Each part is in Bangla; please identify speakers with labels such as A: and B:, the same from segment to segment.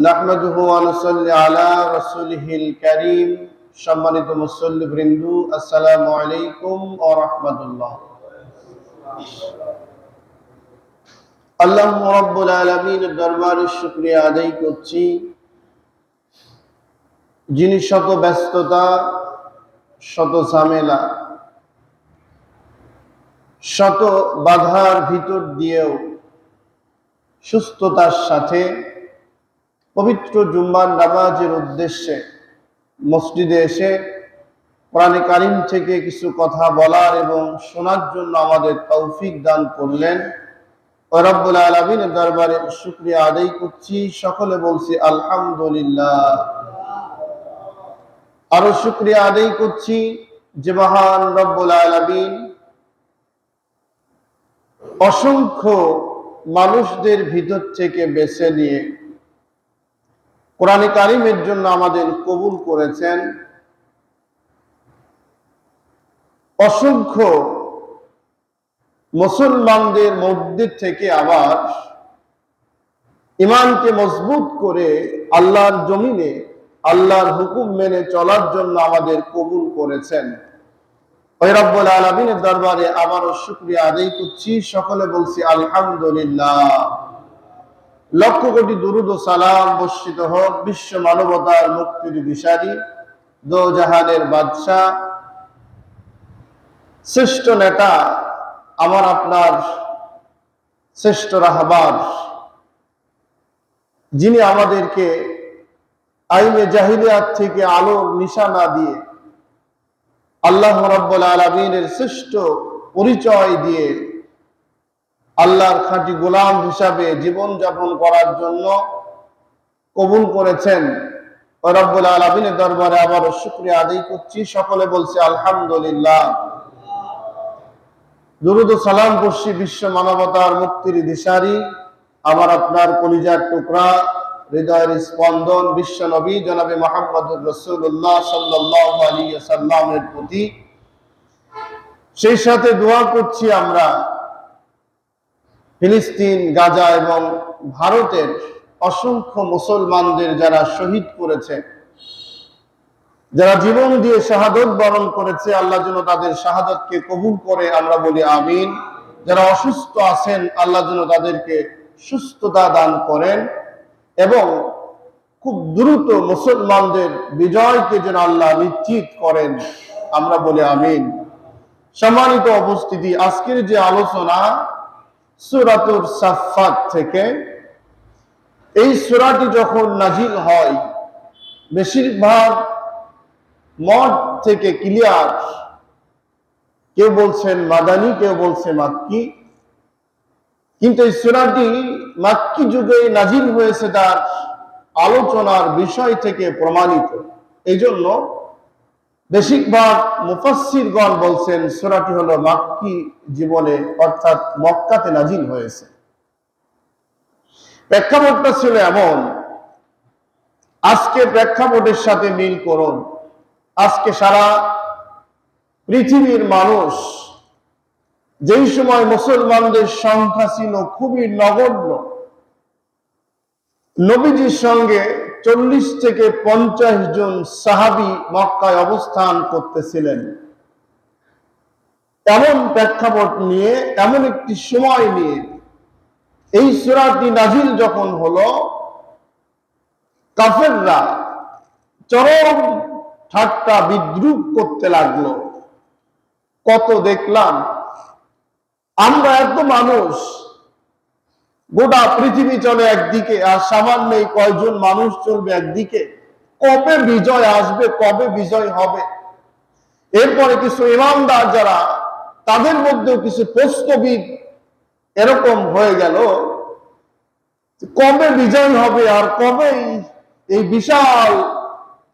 A: নাহমাদুহু ওয়া নুসাল্লি আলা রাসূলিহিল কারীম। সম্মানিত মুসল্লিবৃন্দ, আসসালামু আলাইকুম ওয়া রাহমাতুল্লাহ। আল্লাহ রাব্বুল আলামিনের দরবারে শুকরিয়া আদায় করছি, যিনি শত ব্যস্ততা, শত ঝামেলা, শত বাধার ভিতর দিয়েও সুস্থতার সাথে পবিত্র জুম্মার নামাজের উদ্দেশ্যে মসজিদে এসে কোরআনে কারীম থেকে কিছু কথা বলার এবং শোনার জন্য আমাদের তৌফিক দান করলেন। রব্বুল আলামিনের দরবারে শুকরিয়া আদায় করছি, সকলে বলছি আলহামদুলিল্লাহ। আরো শুকরিয়া আদায় করছি যে মহান রব্বুল আলামিন অসংখ্য মানুষদের ভিতর থেকে বেছে নিয়ে কোরআনে কারীমের জন্য আমাদের কবুল করেছেন। অসংখ্য মুসলমানদের মধ্যে থেকে আবার ঈমানকে মজবুত করে আল্লাহর জমিনে আল্লাহর হুকুম মেনে চলার জন্য আমাদের কবুল করেছেন। ওই রব্বুল আলামিনের দরবারে আবারও শুকরিয়া আদায় করছি, সকলে বলছি আলহামদুলিল্লাহ। লক্ষ কোটি দুরুদ ও সালাম বর্ষিত হোক বিশ্ব মানবতার মুক্তির দিশারি, দো জাহানের বাদশাহ, শ্রেষ্ঠ নেতা, আমার আপনার শ্রেষ্ঠ রাহবার, যিনি আমাদেরকে আইনে জাহিলিয়াত থেকে আলোর নিশানা দিয়ে আল্লাহ রাব্বুল আলামিনের শ্রেষ্ঠ পরিচয় দিয়ে আল্লাহর খাঁটি গোলাম হিসাবে জীবন যাপন করার জন্য কবুল করেছেন। রব্বুল আলামিনের দরবারে আবারও শুকরিয়া আদায় করছি, সকলে বলছি আলহামদুলিল্লাহ। দুরুদ ও সালাম বর্ষি বিশ্ব মানবতার মুক্তির দিশারি, আমার আপনার কলিজার টুকরা, হৃদয়ের স্পন্দন, বিশ্ব নবী জনাবে মুহাম্মদুর রাসূলুল্লাহ সাল্লাল্লাহু আলাইহি ওয়াসাল্লামের প্রতি। সেই সাথে দোয়া করছি আমরা ফিলিস্তিন, গাজা এবং ভারতের অসংখ্য মুসলমানদের যারা শহীদ করেছে, যারা জীবন দিয়ে শাহাদত বরণ করেছে, আল্লাহ যেন তাদের শাহাদতকে কবুল করে, আমরা বলি আমিন। যারা অসুস্থ আছেন, আল্লাহ যেন তাদেরকে সুস্থতা দান করেন এবং খুব দ্রুত মুসলমানদের বিজয়কে যেন আল্লাহ নিশ্চিত করেন, আমরা বলি আমিন। সম্মানিত উপস্থিতি, আজকের যে আলোচনা সূরাতুর সাফফাত থেকে, এই সূরাটি যখন নাজিল হয় বেশিরভাগ মত থেকে ক্লিয়ার, কেউ বলছেন মাদানী, কেউ বলছে মাক্কি, কিন্তু এই সূরাটি মাক্কি যুগে নাজিল হয়েছে তার আলোচনার বিষয় থেকে প্রমাণিত। এই জন্য বেশিরভাগ মুফাসসিরগণ বলছেন সূরাটি হলো মাক্কি জীবনে, অর্থাৎ মক্কাতে নাজিল হয়েছে। প্রেক্ষাপটটা ছিল এমন, আজকে প্রেক্ষাপটের সাথে মিল করুন। আজকে সারা পৃথিবীর মানুষ, যেই সময় মুসলমানদের সংখ্যা ছিল খুবই নগণ্য, নবীজির সঙ্গে 40 থেকে 50 জন সাহাবী মক্কায় অবস্থান করতেছিলেন। এমন প্রেক্ষাপট নিয়ে, এমন একটি সময় নিয়ে এই সূরাটি নাজিল যখন হলো, কাফেররা চরম ঠাট্টা বিদ্রুপ করতে লাগলো। কত দেখলাম আমরা, এত মানুষ, গোটা পৃথিবী চলে একদিকে, আর সামান্য কয়জন মানুষ চলবে একদিকে। কবে বিজয় আসবে, কবে বিজয় হবে? এরপরে কিছু ইমানদার যারা, তাদের মধ্যেও কিছু প্রশ্নবিদ এরকম হয়ে গেল, কবে বিজয় হবে আর কবে এই বিশাল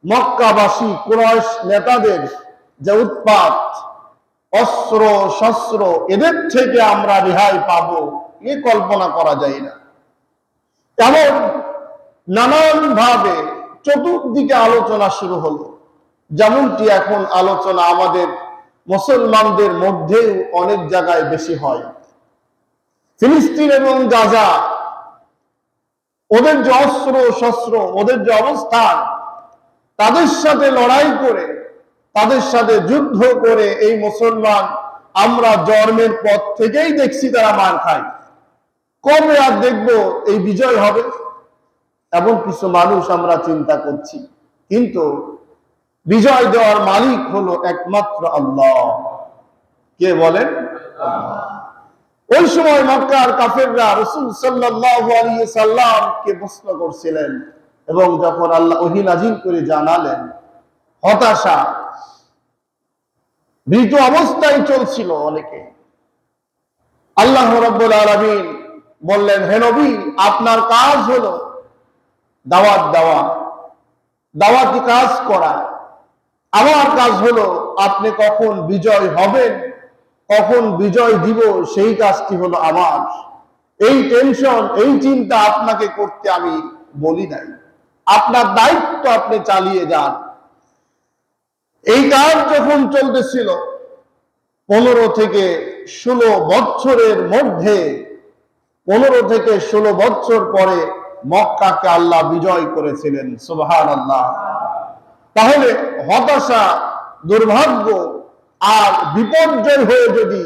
A: মক্কাবাসী কুরাইশ নেতাদের যে উৎপাত, অস্ত্র শস্ত্র, এদের থেকে আমরা রেহাই পাবো, এ কল্পনা করা যায় না। এমন নানান ভাবে চতুর্দিকে আলোচনা শুরু হলো, যেমনটি এখন আলোচনা আমাদের মুসলমানদের মধ্যেও অনেক জায়গায় বেশি হয়। ফিলিস্তিন এবং গাজা ওদের যে অস্ত্র শস্ত্র, ওদের যে অবস্থান, তাদের সাথে লড়াই করে, তাদের সাথে যুদ্ধ করে এই মুসলমান আমরা জন্মের পর থেকেই দেখছি তারা মার খায়। কবে আর দেখবো এই বিজয় হবে, এমন কিছু মানুষ আমরা চিন্তা করছি। কিন্তু বিজয় দেওয়ার মালিক হলো একমাত্র আল্লাহ। কে বলেন? ওই সময় মক্কার কাফেররা রাসূল সাল্লাল্লাহু আলাইহি সাল্লামকে প্রশ্ন করছিলেন, এবং যখন আল্লাহ ওহী নাযিল করে জানালেন, হতাশা, ভীত অবস্থায় চলছিল অনেকে। আল্লাহ রাব্বুল আলামিন বললেন, হে নবী, আপনার কাজ হলো দাওয়াত দেওয়া, দাওয়াতি কাজ করা। আমার কাজ হলো আপনি কখন বিজয় হবেন, কখন বিজয় দিব, সেই কাজটি হলো আমার। এই টেনশন, এই চিন্তা আপনাকে করতে আমি বলি নাই। আপনার দায়িত্ব আপনি চালিয়ে যান। এই কাজ যখন চলতেছিল 15 থেকে 16 বছরের মধ্যে, 15 থেকে 16 বছর পরে মক্কাকে আল্লাহ বিজয় করেছিলেন। সুবহানাল্লাহ। তাহলে হতাশা, দুর্ভাগ্য আর বিপর্যয় হয়ে যদি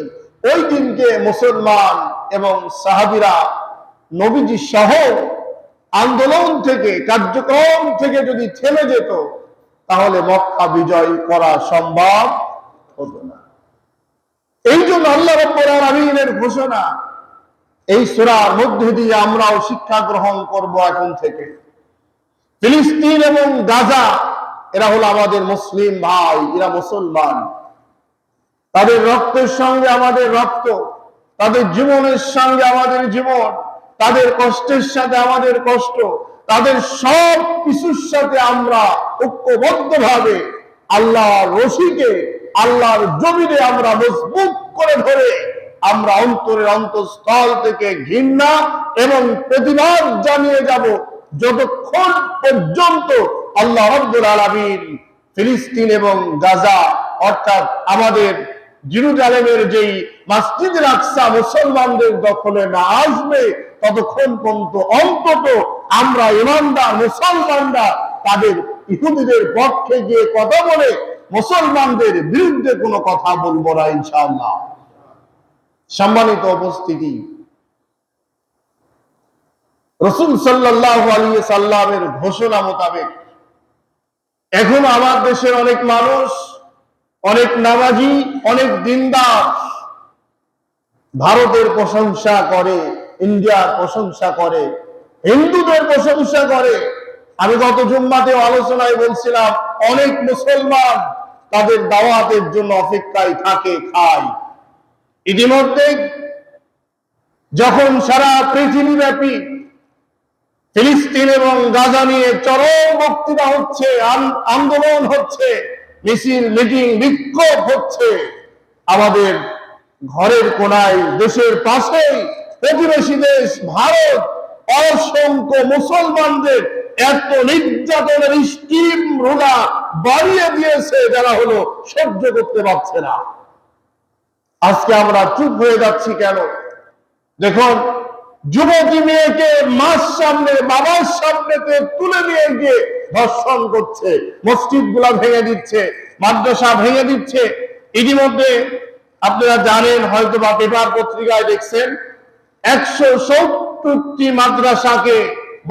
A: ওই দিনকে মুসলমান এবং সাহাবীরা নবীজি সহ আন্দোলন থেকে, কার্যক্রম থেকে যদি থেমে যেত, তাহলে মক্কা বিজয় করা সম্ভব হতো না। এই জন্য আল্লাহ রাব্বুল আলামিনের ঘোষণা, এই সূরার মধ্যে দিয়ে আমরাও শিক্ষা গ্রহণ করব এখন থেকে। ফিলিস্তিন এবং গাজা, এরা হলো আমাদের মুসলিম ভাই, এরা মুসলমান। তাদের রক্তের সঙ্গে আমাদের রক্ত, তাদের জীবনের সঙ্গে আমাদের জীবন, তাদের কষ্টের সাথে আমাদের কষ্ট, তাদের সব কিছুর সাথে আমরা ঐক্যবদ্ধভাবে আল্লাহর রশিকে, আল্লাহর জমিনে আমরা মজবুত করে ধরে আমরা অন্তরের অন্তঃস্থল থেকে ঘৃণা এবং প্রতিবাদ জানিয়ে যাব, যতক্ষণ পর্যন্ত আল্লাহ রাব্বুল আলামিন ফিলিস্তিন এবং গাজা, অর্থাৎ আমাদের জেরুজালেমের যেই মসজিদুল আকসা মুসলমানদের দখলে না আসবে, ততক্ষণ পর্যন্ত অন্তত আমরা ইমানদার মুসলমানরা তাদের ইহুদিদের পক্ষে গিয়ে কথা বলে মুসলমানদের বিরুদ্ধে কোনো কথা বলবো না, ইনশাআল্লাহ। সম্মানিত উপস্থিতি, রাসূল সাল্লাল্লাহু আলাইহি সাল্লামের ঘোষণা মোতাবেক এখন আমার দেশের অনেক মানুষ, অনেক নামাজি, অনেক দিনদার ভারতের প্রশংসা করে, ইন্ডিয়ার প্রশংসা করে, হিন্দুদের প্রশংসা করে। আমি গত জুম্মাতে আলোচনায় বলছিলাম, অনেক মুসলমান তাদের দাওয়াতের জন্য অপেক্ষায় থাকে, খায়। ইতিমধ্যে যখন সারা পৃথিবীব্যাপী ফিলিস্তিন এবং গাজা নিয়ে চরম বক্তৃতা হচ্ছে, আন্দোলন হচ্ছে, মিছিল, মিটিং, বিক্ষোভ হচ্ছে, আমাদের ঘরের কোনায়, দেশের পাশেই প্রতিবেশী দেশ ভারত অসংখ্য মুসলমানদের এত নির্যাতনের স্টিম রোলা বাড়িয়ে দিয়েছে, যারা হলো সহ্য করতে পারছে না। আজকে আমরা চুপ হয়ে যাচ্ছি কেন? দেখুন, যুবতী মেয়েকে মার সামনে, বাবার সামনে তুলে নিয়ে গিয়ে ধর্ষণ করছে, মসজিদ গুলা ভেঙে দিচ্ছে, মাদ্রাসা ভেঙে দিচ্ছে। ইতিমধ্যে আপনারা জানেন, হয়তো বা পেপার পত্রিকায় দেখছেন, 170টি মাদ্রাসাকে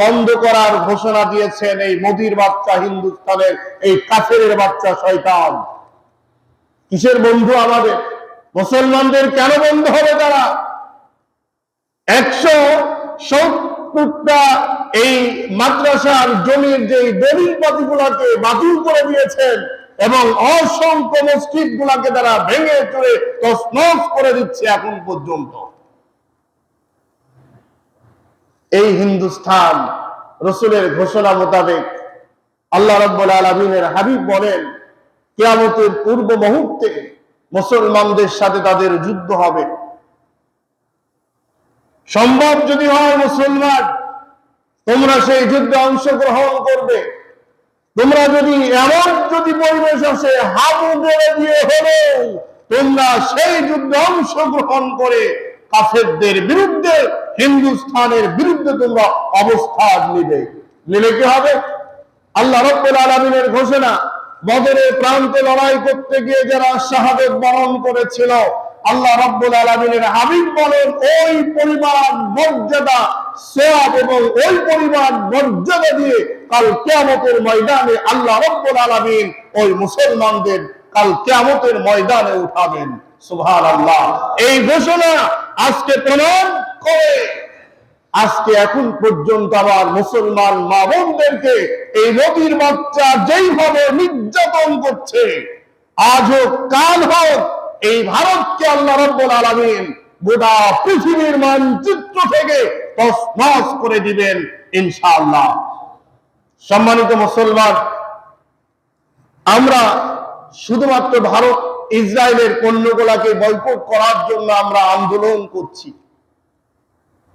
A: বন্ধ করার ঘোষণা দিয়েছেন এই মোদির বাচ্চা, হিন্দুস্তানের এই কাফেরের বাচ্চা শয়তান। কিসের বন্ধু আমাদের? মুসলমানদের কেন বন্ধ হবে তারা? 170টা এই মাদ্রাসার জমির যে দলিল পাতিগুলাকে বাতিল করে দিয়েছেন, এবং অসংখ্য মসজিদ গুলাকে তারা ভেঙে চুরে তছনছ করে দিচ্ছে এখন পর্যন্ত। এই হিন্দুস্তান, রাসূলের ঘোষণা মোতাবেক আল্লাহ রাব্বুল আলামিনের হাবিব বলেন, কিয়ামতের পূর্ব মুহূর্তে মুসলমানদের সাথে তাদের যুদ্ধ হবে। সম্ভব যদি হয় মুসলমান, তোমরা সেই যুদ্ধে অংশগ্রহণ করবে। তোমরা যদি এমন যদি পরিবেশ আসে, হাবু গেড়ে দিয়ে হলেও তোমরা সেই যুদ্ধে অংশগ্রহণ করে কাফেরদের বিরুদ্ধে, হিন্দুস্তানের বিরুদ্ধে তোমরা অবস্থান নিলে কি হবে? আল্লাহ রাব্বুল আলামিনের ঘোষণা, বদরের প্রান্তে লড়াই করতে গিয়ে যারা শাহাদাত বরণ করেছিল, আল্লাহ রাব্বুল আলামিনের হাবিব বলেন ওই পরিমাণ মর্যাদা, সওয়াব এবং ওই পরিমাণ মর্যাদা দিয়ে কাল কিয়ামতের ময়দানে আল্লাহ রাব্বুল আলামিন ওই মুসলমানদের কাল কিয়ামতের ময়দানে উঠাবেন। সুবহানাল্লাহ। এই ঘোষণা আজকে প্রমাণ করে আজকে এখন পর্যন্ত আবার মুসলমান মা বোনদেরকে এই নবীর বাচ্চা যেইভাবে নির্যাতন করছে, আজ হোক কাল হোক এই ভারতকে আল্লাহ রাব্বুল আলামিন গোটা পৃথিবীর মানচিত্র থেকে তছনছ করে দিবেন ইনশাআল্লাহ। সম্মানিত মুসলমান, আমরা শুধুমাত্র ভারত ইসরায়েলের পণ্যগুলোকে বয়কট করার জন্য আমরা আন্দোলন করছি,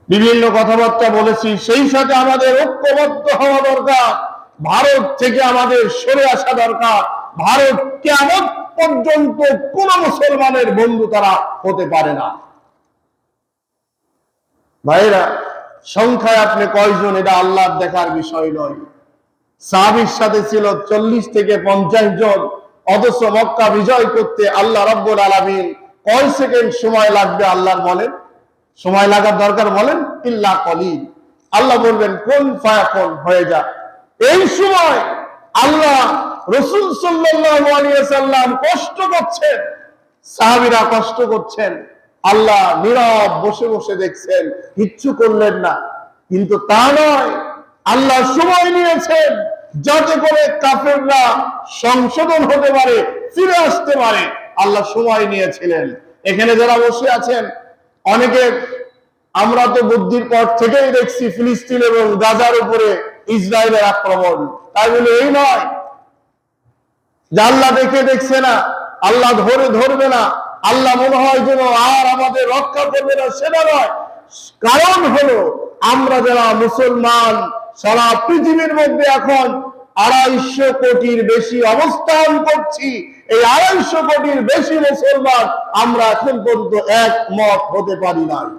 A: বিভিন্ন কথাবার্তা বলেছি, সেই সাথে আমাদের ঐক্যবদ্ধ হওয়া দরকার। ভারত থেকে আমাদের সরে আসা দরকার। ভারত কিয়ামত পর্যন্ত কোন মুসলমানের বন্ধু তারা হতে পারে না। ভাইরা, সংখ্যায় আপনি কয়জন এটা আল্লাহর দেখার বিষয় নয়। সাহাবীর সাথে ছিল 40 থেকে 50 জন, অথচ মক্কা বিজয় করতে আল্লাহ রাব্বুল আলামিন কয় সেকেন্ড সময় লাগবে আল্লাহর বলেন? সময় লাগার দরকার বলেন? ইল্লা কলিল। আল্লাহ বলবেন কুন ফায়াকুন, হয়ে যা। এই সময় আল্লাহ রাসূল সাল্লাল্লাহু আলাইহি ওয়াসাল্লাম কষ্ট করছেন, সাহাবীরা কষ্ট করছেন, আল্লাহ নীরব বসে বসে দেখছেন, কিচ্ছু করলেন না। কিন্তু তা নয়, আল্লাহ সময় নিয়েছেন যাতে করে কাফেররা সংশোধন হতে পারে, ফিরে আসতে পারে। আল্লাহ সময় নিয়েছিলেন। এখানে যারা বসে আছেন অনেকে, আমরা তো বুদ্ধির পর থেকেই দেখছি ফিলিস্তিন এবং গাজার উপরে ইসরায়েলের আক্রমণ। তাই বলে এই নয় যে আল্লাহ দেখছে না, আল্লাহ ধরবে না, আল্লাহ মনে হয় যেন আর আমাদের রক্ষা করবে না, সেটা নয়। কারণ হলো আমরা যারা মুসলমান সারা পৃথিবীর মধ্যে এখন 250 কোটির বেশি অবস্থান করছি, এই 250 কোটির বেশি মুসলমান আমরা এখন পর্যন্ত একমত হতে পারি নাই।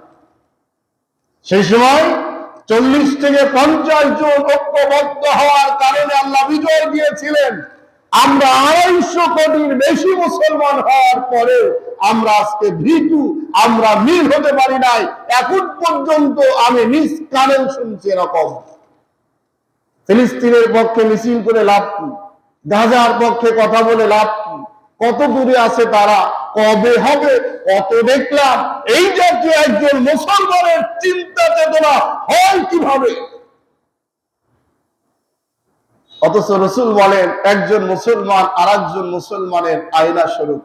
A: সেই সময় 40 থেকে 50 জন ঐক্যবদ্ধ হওয়ার কারণে আল্লাহ বিজয় দিয়েছিলেন। আমরা 250 কোটির বেশি মুসলমান হওয়ার পরে আমরা আজকে ভীতু, আমরা মিল হতে পারি নাই। এখন পর্যন্ত আমি নিজ কানে শুনছি এরকম। ফিলিস্তিনের পক্ষে মিছিল করে লাভ কি? গাজার পক্ষে কথা বলে লাভ কি? কত দূরে আছে তারা, কবে হবে, কত দেখলাম। এই জাতীয় একজন মুসলমানের চিন্তা চেতনা হয় কিভাবে? অথচ রাসূল বলেন একজন মুসলমান আর একজন মুসলমানের আয়না স্বরূপ,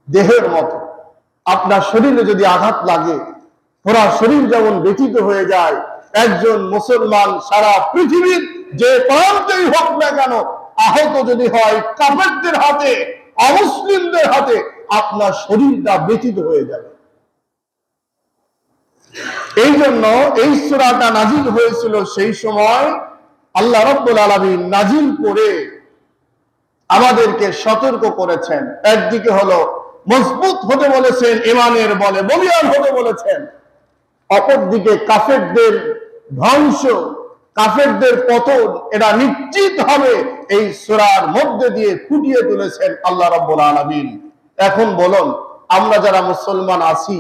A: দেহের মতো। আপনার শরীরে যদি আঘাত লাগে, পুরা শরীর যেমন ব্যথিত হয়ে যায়, একজন মুসলমান সারা পৃথিবীর যে প্রান্তেই হোক না কেন, আহত যদি হয় কাফেরদের হাতে, অমুসলিমদের হাতে, আপনার শরীরটা ব্যথিত হয়ে যাবে। এই জন্য এই সূরাটা নাজিল হয়েছিল সেই সময়। আল্লাহ রাব্বুল আলামিন নাজিল করে আমাদেরকে সতর্ক করেছেন। একদিকে হলো মজবুত হতে বলেছেন, ঈমানের বলে বলিয়ান হতে বলেছেন। অপরদিকে কাফেরদের ধ্বংস, কাফেরদের পতন এটা নিশ্চিত হবে এই সূরার মধ্যে দিয়ে ফুটিয়ে তুলেছেন আল্লাহ রাব্বুল আলামিন। এখন বলুন, আমরা যারা মুসলমান আছি,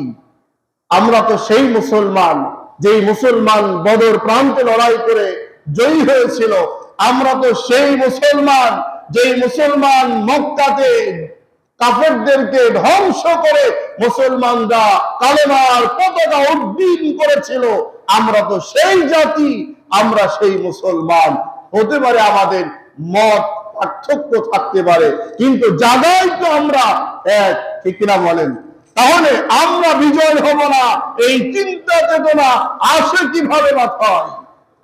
A: আমরা তো সেই মুসলমান যেই মুসলমান বদর প্রান্তে লড়াই করে জয়ী হয়েছিল। আমরা তো সেই মুসলমান যেই মুসলমান মক্কাতে কাফেরদেরকে ধ্বংস করে মুসলমানরা কালেমার পতাকা উড্ডীন করেছিল। আমরা তো সেই জাতি, আমরা সেই মুসলমান। হতে পারে আমাদের মত পার্থক্য থাকতে পারে, কিন্তু জায়গায় তো আমরা এক, ঠিক কিনা বলেন? তাহলে আমরা বিজয় হব না, এই চিন্তা চেতনা আসে কিভাবে মাথায়?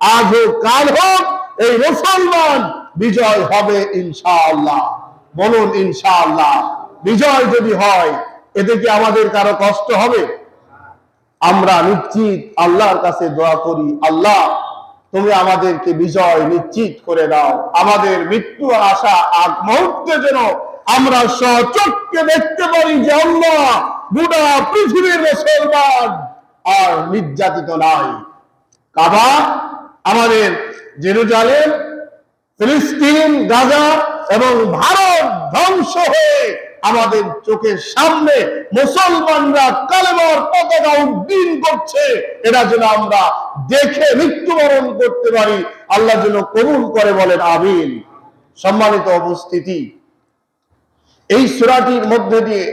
A: আজ হোক কাল হোক এই মুসলমান বিজয় হবে ইনশাআল্লাহ। বলুন ইনশাআল্লাহ। বিজয় যদি হয়, এতে কি আমাদের কারো কষ্ট হবে? আমরা নিশ্চিত আল্লাহর কাছে দোয়া করি, আল্লাহ তুমি আমাদেরকে বিজয় নিশ্চিত করে দাও। আমাদের মৃত্যু আসা আগ মুহূর্তে যেন আমরা সচক্ষে দেখতে পারি যে আল্লাহ গোটা পৃথিবীর মুসলমান আর নির্যাতিত নাই। কাবা, আমাদের জেরুজালেম, ফিলিস্তিন, গাজা এবং ভারত ধ্বংস হয়ে আমাদের চোখের সামনে মুসলমানরা কালেমার পতাকা উড্ডীন করছে, এটা যেন আমরা দেখে মৃত্যুবরণ করতে পারি। আল্লাহ যেন কবুল করে, বলেন আমিন। সম্মানিত উপস্থিতি, এই সূরাটির মধ্যে দিয়ে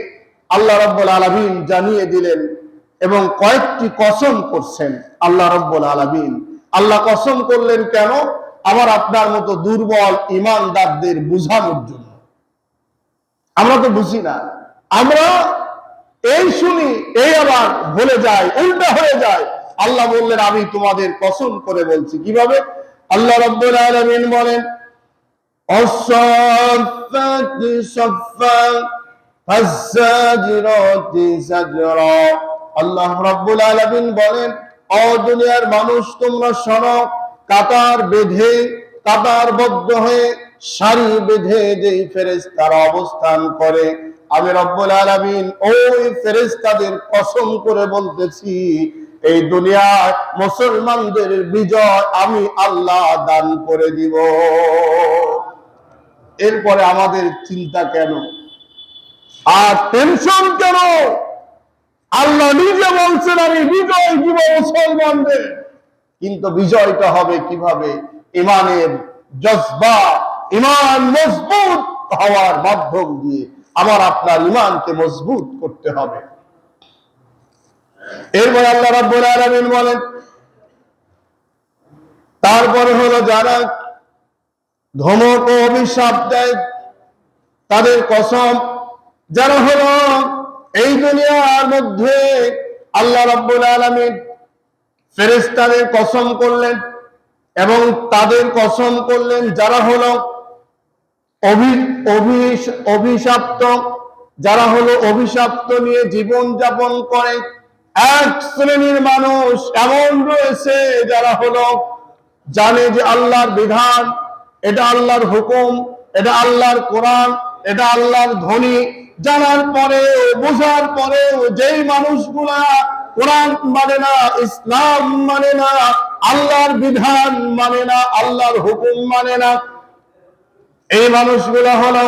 A: আল্লাহ রাব্বুল আলামিন জানিয়ে দিলেন এবং কয়েকটি কসম করছেন আল্লাহ রাব্বুল আলামিন। আল্লাহ কসম করলেন কেন? আমার আপনার মতো দুর্বল ঈমানদারদের বুঝানোর জন্য। আমরা তো বুঝি না, আমরা এই শুনি, এই আবার ভুলে যাই, উল্টা হয়ে যায়। আল্লাহ বললেন আমি তোমাদের কসম করে বলছি। কিভাবে? আল্লাহ রাব্বুল আলামিন বলেন অস-সাফফাতি সাফফা ফাজ-জাজিরাতি জাজরা। আল্লাহ রাব্বুল আলামিন বলেন, ও দুনিয়ার মানুষ তোমরা শোনো, কাতার বেঁধে, কাতারবদ্ধ হয়ে সারি বেঁধে যেই ফেরেশতারা অবস্থান করে, আমি রব্বুল আলামিন ওই ফেরেশতাদের কসম করে বলতেছি, এই দুনিয়ায় মুসলমানদের বিজয় আমি আল্লাহ দান করে দিব। এরপরে আমাদের চিন্তা কেন আর টেনশন কেন? আল্লাহ নিজে বলছেন আমি বিজয় দিব মুসলমানদের। কিন্তু বিজয়টা হবে কিভাবে? ইমানের জজবা, ইমান মজবুত হওয়ার মাধ্যম দিয়ে। আমার আপনার ইমানকে মজবুত করতে হবে। এরপর আল্লাহ রাব্বুল আলামিন বলেন, তারপরে হলো যারা ধমক ও অভিশাপ দেয় তাদের কসম, যারা হলো এই দুনিয়ার মধ্যে আল্লাহ রাব্বুল আলামিন ফেরেশতাদের কসম করলেন এবং তাদের কসম করলেন যারা হলো অভিশাপ্ত, যারা হলো অভিশাপ্ত নিয়ে জীবন যাপন করে। এক শ্রেণীর মানুষ এমন রয়েছে যারা হলো জানে যে আল্লাহর বিধান, এটা আল্লাহর হুকুম, এটা আল্লাহর কোরআন, এটা আল্লাহর ধ্বনি, জানার পরেও বোঝার পরেও যেই মানুষগুলা কোরআন মানে না, ইসলাম মানে না, আল্লাহর বিধান মানে না, আল্লাহর হুকুম মানে না, এই মানুষগুলো হলো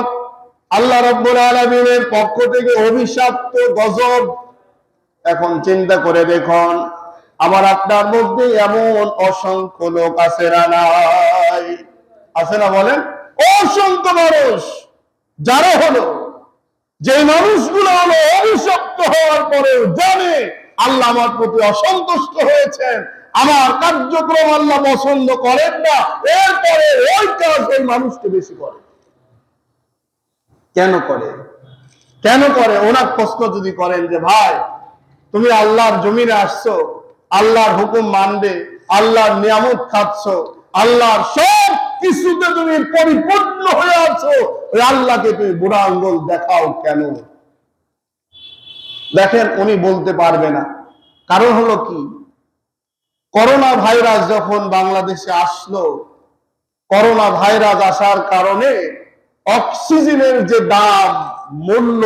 A: আল্লাহ রাব্বুল আলামিনের পক্ষ থেকে অভিশপ্ত, গজব। এখন চিন্তা করে দেখুন, আমার আপনার মধ্যে এমন অসংখ্য লোক আছে না নাই? আছে না বলেন? অসংখ্য মানুষ যারা হলো, যে মানুষগুলো হলো অভিশপ্ত হওয়ার পরেও জানে আল্লাহ আমার প্রতি অসন্তুষ্ট হয়েছেন, আমার কার্যক্রম আল্লাহ পছন্দ করেন না, এরপরে ওই কাজ ওই মানুষকে বেশি করে। কেন করে? কেন করে? ওনার প্রশ্ন যদি করেন যে ভাই তুমি আল্লাহর জমিনে আসছো, আল্লাহর হুকুম মানবে, আল্লাহর নিয়ামত খাচ্ছ, আল্লাহর সব কিছুতে তুমি পরিপূর্ণ হয়ে আছো, ওই আল্লাহকে তুমি বুড়া আঙ্গুল দেখাও কেন? দেখেন উনি বলতে পারবে না। কারণ হলো কি, করোনা ভাইরাস যখন বাংলাদেশে আসলো, করোনা ভাইরাস আসার কারণে অক্সিজেনের যে দাম, মূল্য,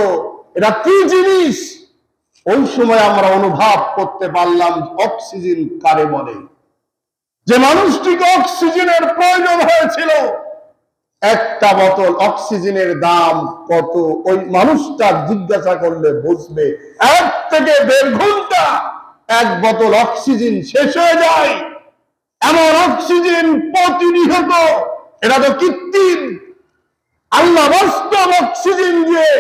A: এটা কি জিনিস ওই সময় আমরা অনুভব করতে পারলাম। অক্সিজেন কারে বলে? যে মানুষটিকে অক্সিজেনের প্রয়োজন হয়েছিল, একটা বোতল অক্সিজেনের দাম কত ওই মানুষটা জিজ্ঞাসা করলে বুঝবে। 1 থেকে 1.5 ঘন্টা এক বোতল অক্সিজেন শেষ হয়ে যায়। এমন অক্সিজেন প্রতিনিয়ত, এটা তো কৃত্রিম। আল্লাহ বাস্তব অক্সিজেন দিয়ে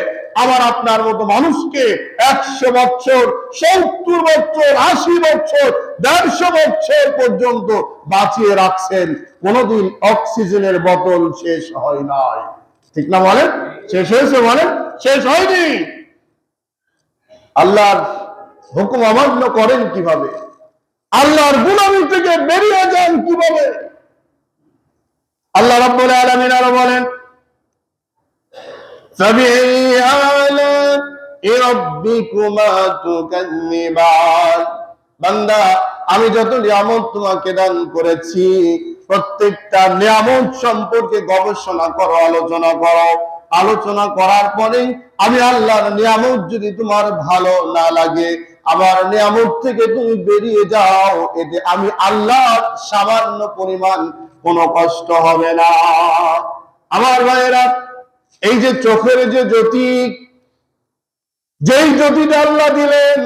A: আমার আপনার মতো মানুষকে 100 বছর, 70 বছর, 80 বছর, 150 বছর পর্যন্ত বাঁচিয়ে রাখছেন। কোনদিন অক্সিজেনের বোতল শেষ হয় নাই। ঠিক না বলেন? শেষ হয়েছে বলেন? শেষ হয়নি। আল্লাহর হুকুম অমান্য করেন কিভাবে? আল্লাহর গুলামি থেকে বেরিয়ে যান কিভাবে? আল্লাহ রাব্বুল আলামিন আরো বলেন, فَبِأَيِّ آلَاءِ رَبِّكُمَا تُكَذِّبَانِ। বান্দা, আমি যত নিয়ামত তোমাকে দান করেছি, প্রত্যেকটা নিয়ামত সম্পর্কে গবেষণা করো, আলোচনা করো। আলোচনা করার পরে আমি আল্লাহর নিয়ামত যদি তোমার ভালো না লাগে, আমার নিয়ামত থেকে তুমি বেরিয়ে যাও, এতে আমি আল্লাহর সামান্য পরিমাণ কোনো কষ্ট হবে না। আমার ভাইয়েরা, এই যে চোখের যে জ্যোতি, যেই জ্যোতিটা আল্লাহ দিলেন,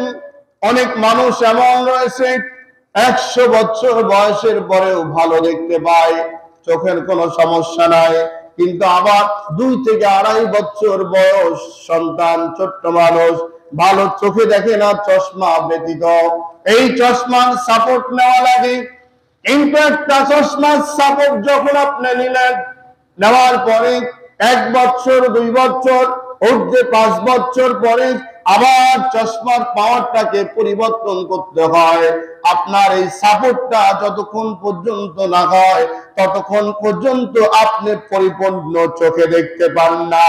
A: অনেক মানুষ এমন রয়েছে 100 বছর বয়সের পরেও ভালো দেখতে পায়, চোখের কোনো সমস্যা নাই। কিন্তু আবার 2 থেকে 2.5 বছর বয়স সন্তান, ছোট্ট মানুষ, ভালো চোখে দেখে না, চশমা ব্যতীত। এই চশমার সাপোর্ট নেওয়া লাগে। কিন্তু একটা চশমার সাপোর্ট যখন আপনি নিলেন, নেওয়ার পরে 1 বছর 2 বছর ঊর্ধ্বে 5 বছর পরে আবার চশমার পাওয়ারটাকে পরিবর্তন করতে হয়। আপনার এই সাপোর্টটা যতক্ষণ পর্যন্ত না হয়, ততক্ষণ পর্যন্ত আপনি পরিপূর্ণ চোখে দেখতে পান না।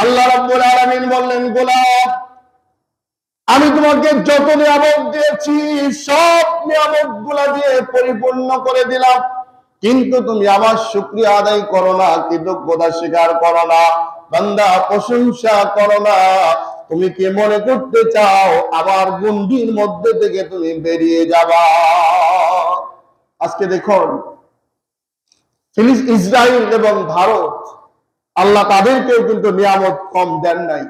A: আল্লাহ রাব্বুল আলামিন বললেন, গোলাম, আমি তোমাকে যত নিয়ামত দিয়েছি সব নিয়ামত গুলা দিয়ে পরিপূর্ণ করে দিলাম, কিন্তু তুমি আমার শুকরিয়া আদায় করো না, কৃতজ্ঞতা স্বীকার করো না, বান্দা প্রশংসা করো না। তুমি কি মনে করতে চাও আমার গণ্ডির মধ্যে থেকে তুমি বেরিয়ে যাবা? আজকে দেখুন, ইসরায়েল এবং ভারত, আল্লাহ তাদেরকেও কিন্তু নিয়ামত কম দেন নাই।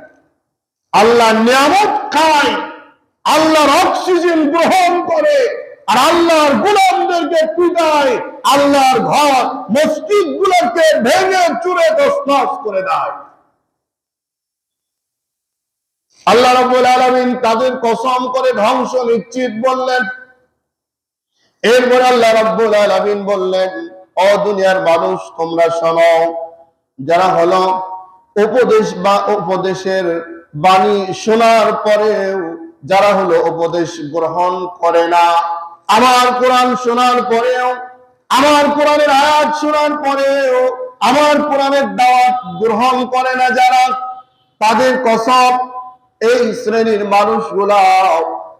A: আল্লাহ নিয়ামত খায়, আল্লাহর অক্সিজেন গ্রহণ করে, আর আল্লাহর গোলামদেরকে পিটায়, আল্লাহর ঘর মসজিদ গুলোকে ভেঙে চুরে তছনছ করে দেয়। আল্লাহ রাব্বুল আলামিন তাদের কসম করে ধ্বংস নিশ্চিত বললেন। এরপর আল্লাহ রাব্বুল আলামিন বললেন, ও দুনিয়ার মানুষ, তোমরা শোনো, যারা হলো উপদেশ বা উপদেশের বাণী শোনার পরেও যারা হলো উপদেশ গ্রহণ করে না, আমার কোরআন শোনার পরেও, আমার কোরআনের আয়াত শোনার পরেও আমার কোরআনের দাওয়াত গ্রহণ করে না যারা, তাদের কসম, এই শ্রেণীর মানুষগুলা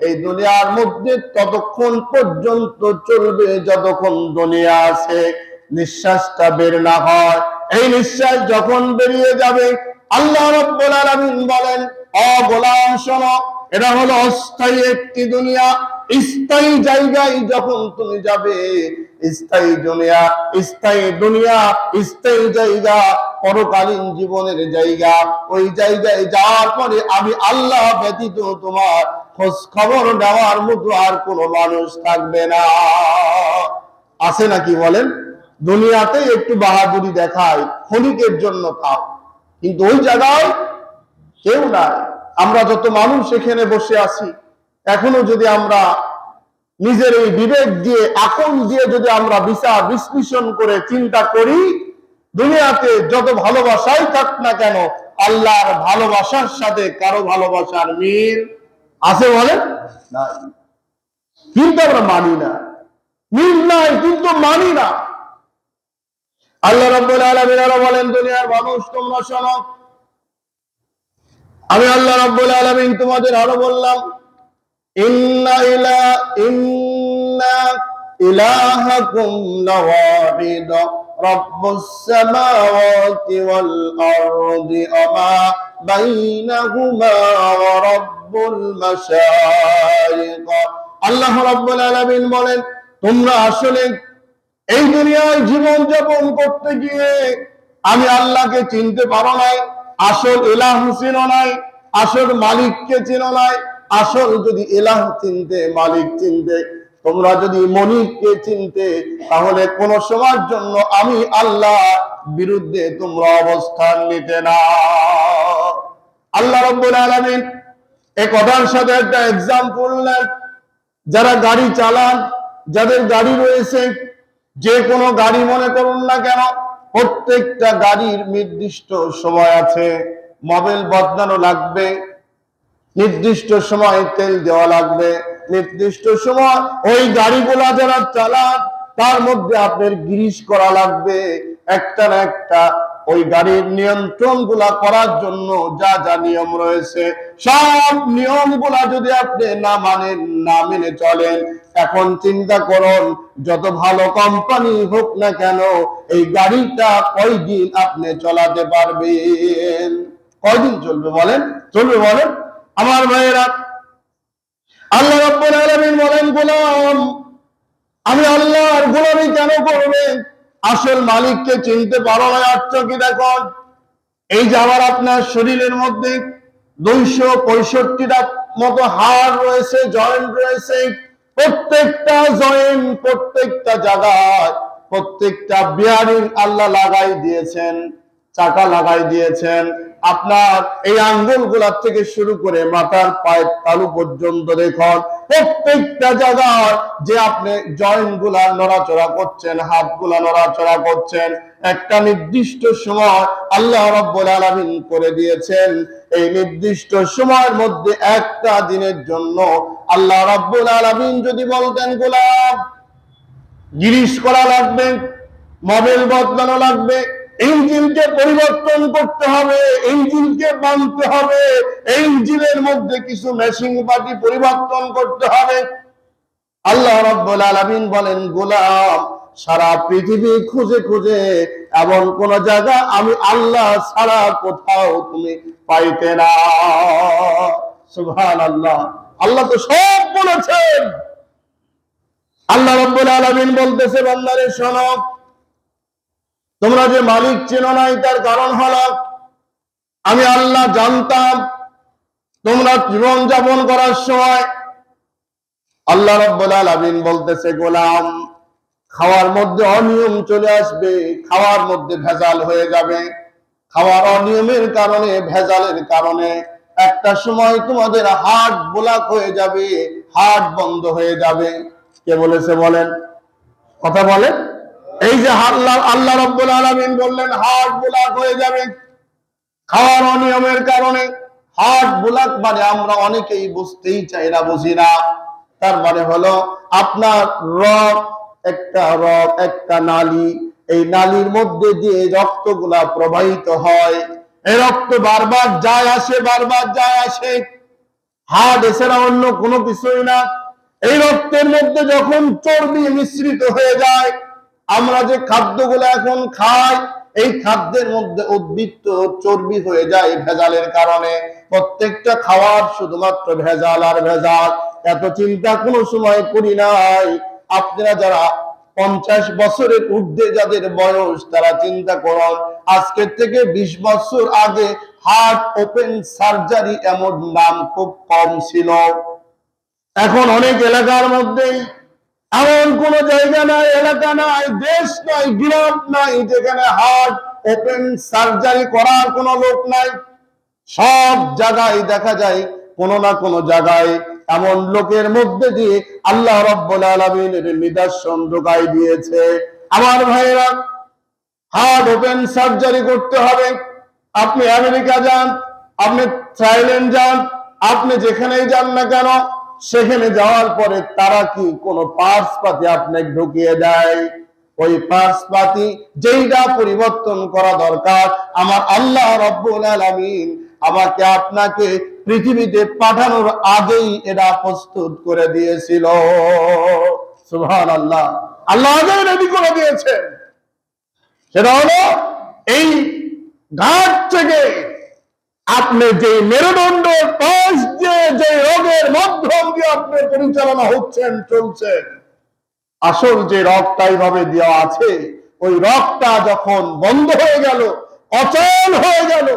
A: এই দুনিয়ার মধ্যে ততক্ষণ পর্যন্ত চলবে যতক্ষণ দুনিয়া আছে, নিঃশ্বাসটা বের না হয়। এই নিঃশ্বাস যখন বেরিয়ে যাবে, আল্লাহ রাব্বুল আলামিন বলেন, ও গোলাম শোনো, এটা হলো অস্থায়ী একটি দুনিয়া। স্থায়ী জায়গায় যখন তুমি যাবে, স্থায়ী দুনিয়া, স্থায়ী দুনিয়া, স্থায়ী জায়গা, পরকালীন জীবনের জায়গা। ওই জায়গায় যাওয়ার পরে আমি আল্লাহ ব্যতীত তোমার খোঁজ খবর নেওয়ার মতো আর কোনো মানুষ থাকবে না। আছে নাকি বলেন? দুনিয়াতে একটু বাহাদুরি দেখায়, ক্ষণিকের জন্য তাও, কিন্তু ওই জায়গায় কেউ নাই। আমরা যত মানুষ এখানে বসে আছি, এখনো যদি আমরা নিজের এই বিবেক দিয়ে, আকল দিয়ে যদি আমরা বিচার বিশ্লেষণ করে চিন্তা করি, দুনিয়াতে যত ভালোবাসাই থাক না কেন, আল্লাহর ভালোবাসার সাথে কারো ভালোবাসার মিল আছে বলেন? নাই। কিন্তু আমরা মানি না, মিল নাই কিন্তু মানি না। আল্লাহ রাব্বুল আলামিন আরো বলেন, দুনিয়ার মানুষ তোমরা শোনো, আমি আল্লাহ রাব্বুল আলামিন তোমাদের আরো বললাম, ইন্না ইলাহাকুম লাওয়াহিদ রাব্বুস সামাওয়াতি ওয়াল আরদি ওয়া মা বাইনাহুমা ওয়া রাব্বুল মাশারিক। আল্লাহ রাব্বুল আলামিন বলেন, তোমরা আসলে এই দুনিয়ায় জীবন যাপন করতে গিয়ে আমি আল্লাহকে চিনতে পারো নাই, আসল ইলাহ চিনো নাই, আসল মালিককে চিনো নাই। আসল যদি ইলাহ চিনতে, মালিক চিনতে, তোমরা যদি মনিককে চিনতে, তাহলে কোন সময়ের জন্য আমি আল্লাহ বিরুদ্ধে তোমরা অবস্থান নিতে না। আল্লাহ রাব্বুল আলামিন এই কথার সাথে একটা এক্সাম্পল নেন। যারা গাড়ি চালান, যাদের গাড়ি রয়েছে, যে কোনো গাড়ি মনে করুন না কেন, প্রত্যেকটা গাড়ির নির্দিষ্ট সময় আছে, মোবিল বদলানো লাগবে, নির্দিষ্ট সময় তেল দেওয়া লাগবে, নির্দিষ্ট সময় ওই গাড়িগুলা যারা চালান তার মধ্যে আপনার গ্রিস করা লাগবে, একটা না একটা ওই গাড়ির নিয়ন্ত্রণ গুলা করার জন্য যা যা নিয়ম রয়েছে সব নিয়ম গুলা যদি আপনি না মানেন, না মেনে চলেন, এখন চিন্তা করুন যত ভালো কোম্পানি হোক না কেন এই গাড়িটা কয়দিন আপনি চালাতে পারবেন? কয়দিন চলবে বলেন? চলবে বলেন? আমার ভাইয়েরা, আল্লাহ রাব্বুল আলামিন বলেন, গোলাম আমি আল্লাহর গোলামি কেন করবে? আসল মালিককে চিনতে পারো না? অর্থ কি দেখো, এই যে আমার আপনার শরীরের মধ্যে 265টা মতো হাড় রয়েছে, জয়েন্ট রয়েছে, প্রত্যেকটা জয়েন্ট, প্রত্যেকটা জায়গায় প্রত্যেকটা বিয়ারিং আল্লাহ লাগাই দিয়েছেন, চাকা লাগাই দিয়েছেন। আপনার এই আঙ্গুলগুলা থেকে শুরু করে মাথার পায়ের তালু পর্যন্ত দেখুন, প্রত্যেকটা জায়গায় যে আপনি জয়েন্ট গুলা নড়াচড়া করছেন, হাত গুলা নড়াচড়া করছেন, একটা নির্দিষ্ট সময় আল্লাহ রাব্বুল আলামিন করে দিয়েছেন। এই নির্দিষ্ট সময়ের মধ্যে একটা দিনের জন্য আল্লাহ রাব্বুল আলামিন যদি বলতেন গোলাম গিরিশ করা লাগবে, মোবিল বদলানো লাগবে, ইঞ্জিনকে পরিবর্তন করতে হবে, ইঞ্জিনকে বাঁধতে হবে, ইঞ্জিনের মধ্যে কিছু মেশিন পাতি পরিবর্তন করতে হবে, আল্লাহ রাব্বুল আলামিন বলেন গোলাম সারা পৃথিবী খুঁজে খুঁজে এমন কোন জায়গা আমি আল্লাহ ছাড়া কোথাও তুমি পাইতে না। সুবহানাল্লাহ, আল্লাহ তো সব বলেছেন। আল্লাহ রাব্বুল আলামিন বলতেছে বান্দারে শোনো, তোমরা যে মালিক চেনো নাই তার কারণ হলো আমি আল্লাহ জানতাম তোমরা জীবন যাপন করার সময়। আল্লাহ রাব্বুল আলামিন বলতেছে গোলাম খাওয়ার মধ্যে অনিয়ম চলে আসবে, খাওয়ার মধ্যে ভেজাল হয়ে যাবে, খাওয়ার অনিয়মের কারণে, ভেজালের কারণে একটা সময় তোমাদের হার্ট ব্লক হয়ে যাবে, হার্ট বন্ধ হয়ে যাবে। কে বলেছে বলেন? কথা বলেন। এই যে আল্লাহ রাব্বুল আলামিন বললেন হার্ট ব্লক হয়ে যাবে খাওয়ার অনিয়মের কারণে। হার্ট ব্লক মানে আমরা অনেকেই বুঝতেই চাই না, বুঝি না। তার মানে হলো আপনার একটা নালী, এই নালীর মধ্যে দিয়ে রক্তগুলা প্রবাহিত হয়, এই রক্ত বারবার যায় আসে, বারবার যায় আসে, হার্ট এছাড়া অন্য কোনো কিছুই না। এই রক্তের মধ্যে যখন চর্বি মিশ্রিত হয়ে যায়, আমরা যে খাদ্যগুলো এখন খাই এই খাদ্যের মধ্যে উদ্ভিদ চর্বি হয়ে যায় ভেজালের কারণে। প্রত্যেকটা খাওয়ার শুধুমাত্র ভেজাল আর ভেজাল, এত চিন্তা কোনো সময় করি নাই। আপনারা যারা 50 বছরের ঊর্ধ্বে যাদের বয়স তারা চিন্তা করুন, আজকের থেকে 20 বছর আগে হার্ট ওপেন সার্জারি এমন নাম খুব কম ছিল। এখন অনেক এলাকার মধ্যেই এমন কোন জায়গা নাই, এলাকা নাই, দেশ নাই, গ্রাম নাই যেখানে হার্ট ওপেন সার্জারি করার কোন লোক নাই। সব জায়গায় দেখা যায় কোন না কোন জায়গায় এমন লোকের মধ্যে দিয়ে আল্লাহ রাব্বুল আলামিনের নিদর্শন ঢুকাই দিয়েছে। আমার ভাইরা, হার্ট ওপেন সার্জারি করতে হবে। আপনি আমেরিকা যান, আপনি থাইল্যান্ড যান, আপনি যেখানেই যান না কেন, সেখানে যাওয়ার পরে তারা কি কোন পার্টস পাতি আপনাকে ঢুকিয়ে দেয়? ওই পার্টস পাতি যেইটা পরিবর্তন করা দরকার আমার আল্লাহ রাব্বুল আলামিন আমাকে আপনাকে পৃথিবীতে পাঠানোর আগেই এটা প্রস্তুত করে দিয়েছিল। সুবহানাল্লাহ, আল্লাহ আগেই রেডি করে দিয়েছেন। সেটা হলো এই ঘাট থেকে আপনি যে মেরুদণ্ড পাশ দিয়ে যে রোগের মাধ্যম দিয়ে আপনি পরিচালনা হচ্ছেন, চলছেন, আসল যে রগটা এইভাবে দেওয়া আছে ওই রগটা যখন বন্ধ হয়ে গেল, অচল হয়ে গেল,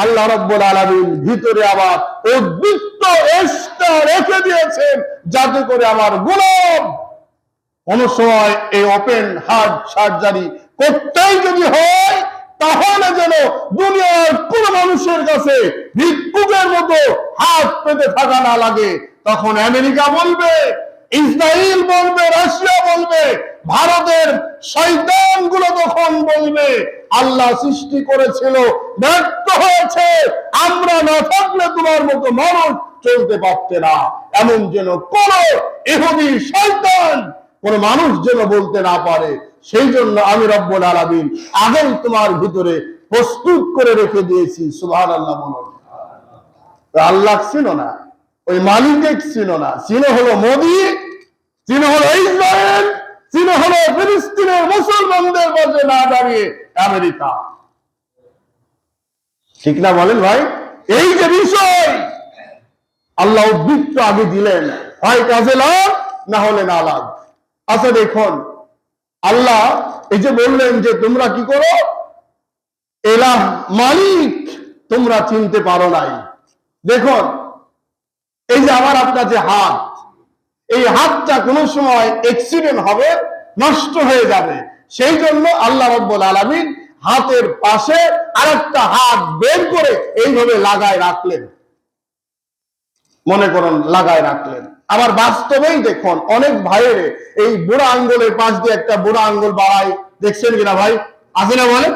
A: আল্লাহ রাব্বুল আলামিন ভিতরে আবার উদ্বৃত্ত এক্সট্রা রেখে দিয়েছেন যাতে করে আমার গোলাম কোন সময় এই ওপেন হার্ট সার্জারি করতেই যদি হয় তাহলে যেন দুনিয়ার কোন মানুষের কাছে ভিক্ষুকের মতো হাত পেতে থাকা না লাগে। তখন আমেরিকা বলবে, ইসরায়েল বলবে, রাশিয়া বলবে, ভারতের শয়তান গুলো তখন বলবে আল্লাহ সৃষ্টি করেছিল, ব্যর্থ হয়েছে, আমরা না থাকলে তোমার মতো মানুষ চলতে পারতে না। এমন যেন কোন ইহুদি শয়তান কোন মানুষ যেন বলতে না পারে। সেই জন্য আমি রব্বুল আলামিন আগেই তোমার ভিতরে প্রস্তুত করে রেখে দিয়েছি। সুবহানাল্লাহ বলুন। আল্লাহ ছিল না, ওই মালিক ছিল না, ছিল হলো মোদি, ছিল হলো ইসরায়েল, ছিল হলো ফিলিস্তিনের মুসলমানদের মধ্যে না দাঁড়িয়ে আমেরিকা। ঠিক না বলেন ভাই? এই যে বিষয় আল্লাহ উদ্বৃত্ত আগে দিলেন, হয় কাজে লাভ না হলে না লাভ। আচ্ছা দেখুন, আল্লাহ এই যে বললেন যে তোমরা কি করো, এলাহ মালিক তোমরা চিনতে পারো নাই। দেখুন, এই যে আমার আপনার যে হাত, এই হাতটা কোনো সময় অ্যাক্সিডেন্ট হবে, নষ্ট হয়ে যাবে। সেই জন্য আল্লাহ রাব্বুল আলামিন হাতের পাশে আরেকটা হাত বের করে এইভাবে লাগায় রাখলেন। মনে করুন লাগায় রাখলেন। আবার বাস্তবেই দেখুন, অনেক ভাইয়ের এই বুড়া আঙ্গুলের পাশ দিয়ে একটা বুড়া আঙ্গুল বাড়ায়, দেখছেন কিনা ভাই? আছে না বলে?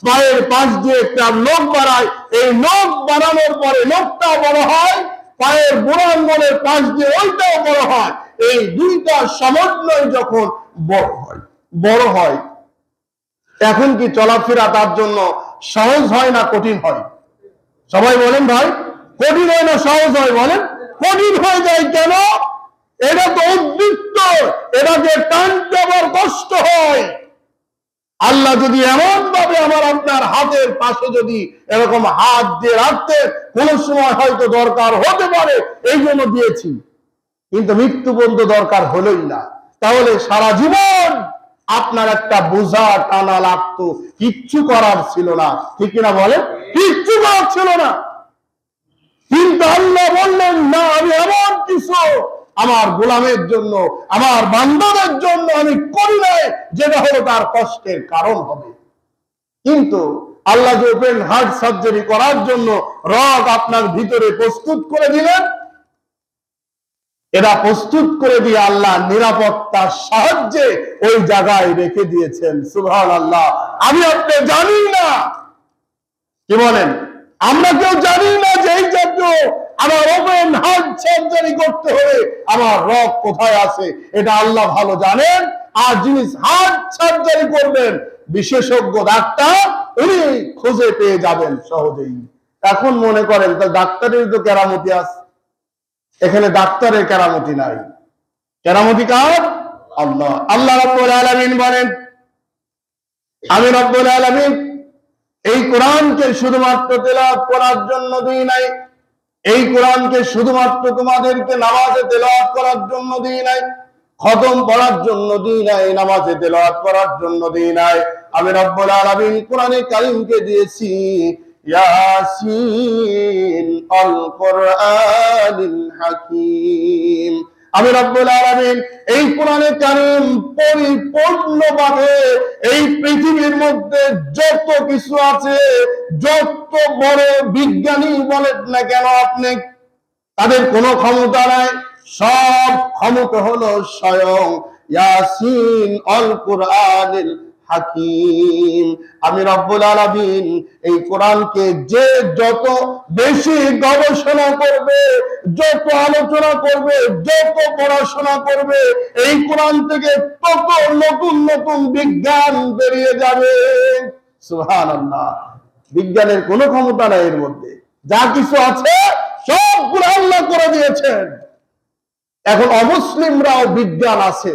A: পায়ের পাশ দিয়ে একটা নখ বাড়ায়, এই নখ বাড়ানোর পরে নখটা বড় হয়, পায়ের বুড়া আঙ্গুলের পাশ দিয়ে ওইটাও বড় হয়। এই দুইটা সমন্বয় যখন বড় হয়, এখন কি চলাফেরা তার জন্য সহজ হয় না কঠিন হয়? সবাই বলেন ভাই, কঠিন হয় না সহজ হয়? বলেন কঠিন হয়ে যায় কেন? এটা তো উদ্বৃত্ত, এটাকে টানতে আবার কষ্ট হয়। আল্লাহ যদি এমন ভাবে আমার আপনার হাতের পাশে যদি এরকম হাত দিয়ে রাখতে, কোন সময় হয়তো দরকার হতে পারে, এই জন্য দিয়েছি, কিন্তু মৃত্যু পর্যন্ত দরকার হলোই না। তাহলে সারা জীবন আপনার একটা বোঝা টানা লাগতো, কিচ্ছু করার ছিল না। ঠিক কিনা বলেন? কিচ্ছু করার ছিল না। কিন্তু আল্লাহ বললেন না, আমি এমন কিছু আমার গোলামের জন্য, আমার বান্দাদের জন্য আমি করি নাই যেটা হলো তার কষ্টের কারণ হবে। কিন্তু আল্লাহ যে ওপেন হার্ট সার্জারি করার জন্য রগ আপনার ভিতরে প্রস্তুত করে দিলেন, এরা প্রস্তুত করে দিয়ে আল্লাহ নিরাপত্তার সাহায্যে ওই জায়গায় রেখে দিয়েছেন। সুবহানাল্লাহ। আমি আপনি জানি না, কি বলেন? আমরা কেউ জানি না যে এই জাতীয় আমার ওপেন হার্ট সার্জারি করতে হলে আমার রগ কোথায় আছে, এটা আল্লাহ ভালো জানেন। আর যিনি হার্ট সার্জারি করবেন, বিশেষজ্ঞ ডাক্তার, উনি খুঁজে পেয়ে যাবেন সহজেই। এখন মনে করেন তো ডাক্তারের তো কেরামতি আছে, এখানে ডাক্তারের কেরামতি নাই। কেরামতি কার? আল্লাহ। আল্লাহ রাব্বুল আলামিন বলেন, আমি রাব্বুল আলামিন এই কোরআনকে শুধুমাত্র তেলাওয়াত করার জন্য দিই নাই, এই কোরআনকে শুধুমাত্র তোমাদেরকে নামাজে তেলাওয়াত করার জন্য দিই নাই, খতম পড়ার জন্য দিই নাই, নামাজে তেলাওয়াত করার জন্য দিই নাই। আমি রব্বুল আলামিন কোরআনে কারীমকে দিয়েছি ইয়াসিন আল কোরআনিল হাকীম। আমি রব্বুল আলামিন এই কোরআনে কারীম পরিপূর্ণভাবে এই পৃথিবীর মধ্যে যত কিছু আছে, যত বড় বিজ্ঞানী বলেন না কেন আপনি, তাদের কোনো ক্ষমতা নাই, সব ক্ষমতা হলো স্বয়ং ইয়াসিন আল কোরআনিল হাকীম। আমি রব্বুল আলামিন এই কোরআনকে যে যত বেশি গবেষণা করবে, যত আলোচনা করবে, যত পড়াশোনা করবে, এই কোরআন থেকে তত নতুন নতুন বিজ্ঞান বেরিয়ে যাবে। সুবহানাল্লাহ। বিজ্ঞানের কোনো ক্ষমতা নাই এর মধ্যে, যা কিছু আছে সবগুলো আল্লাহ করে দিয়েছেন। এখন অমুসলিমরাও বিজ্ঞান আছে,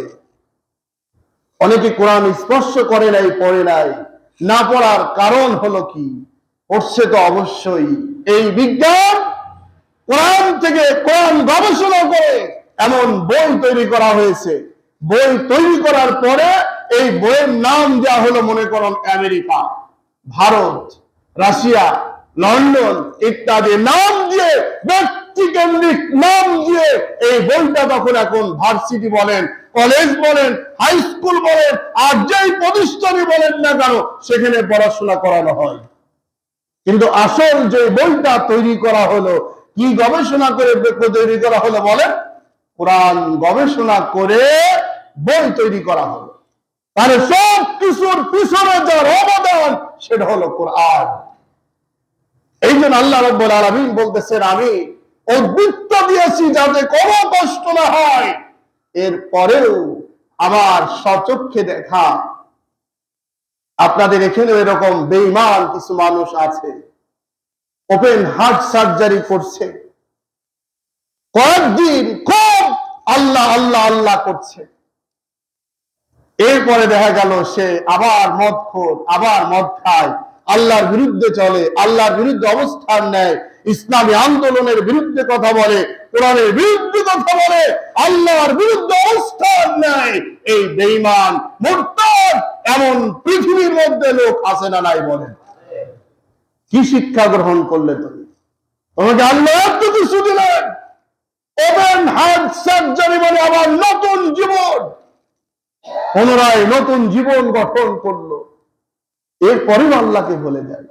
A: অনেকে কোরআন স্পর্শ করে নাই, পড়ে নাই। না পড়ার কারণ হলো কি? পড়ছে তো অবশ্যই। এই বিজ্ঞান কোরআন থেকে কোরআন গবেষণা করে এমন বই তৈরি করা হয়েছে, বই তৈরি করার পরে এই বইয়ের নাম দেওয়া হলো মনে করুন আমেরিকা, ভারত, রাশিয়া, লন্ডন ইত্যাদি নাম দিয়ে, ব্যক্তিকেন্দ্রিক নাম দিয়ে এই বইটা তখন এখন ভার্সিটি বলেন, কলেজ বলেন, হাই স্কুল বলেন, আর যেই প্রতিষ্ঠানে বলেন না কেন সেখানে পড়াশোনা করানো হয়। কিন্তু আসল যে বইটা তৈরি করা হলো, কি গবেষণা করে তৈরি করা হলো বলেন? কোরআন গবেষণা করে বই তৈরি করা হলো। তাহলে সব কিছুর পিছনে যার অবদান সেটা হলো কোরআন। এই জন্য আল্লাহ রাব্বুল আলামিন বলতেছেন, আমি উদ্বৃত্ত দিয়েছি যাতে কোনো কষ্ট না হয়। এরপরেও আমার স্বচক্ষে দেখা আপনাদের এখানে এরকম বেঈমান কিছু মানুষ আছে, ওপেন হার্ট সার্জারি করছে, কয়েকদিন খুব আল্লাহ আল্লাহ আল্লাহ করছে, এরপরে দেখা গেল সে আবার মদখোর, আবার মদ খায়, আল্লাহর বিরুদ্ধে চলে, আল্লাহর বিরুদ্ধে অবস্থান নেয়, ইসলামী আন্দোলনের বিরুদ্ধে কথা বলে, কোরআনের বিরুদ্ধে কথা বলে, আল্লাহর বিরুদ্ধে অবস্থান নেয়। এই বেঈমান মুরতাদ এমন পৃথিবীর মধ্যে লোক আছে না নাই বলেন? কি শিক্ষা গ্রহণ করলে তুমি? তোমাকে আল্লাহ এত কিছু দিলেন, ওপেন হার্ট সার্জারি মানে আবার নতুন জীবন, পুনরায় নতুন জীবন গঠন করলো, এরপরেও আল্লাহকে ভুলে যায়,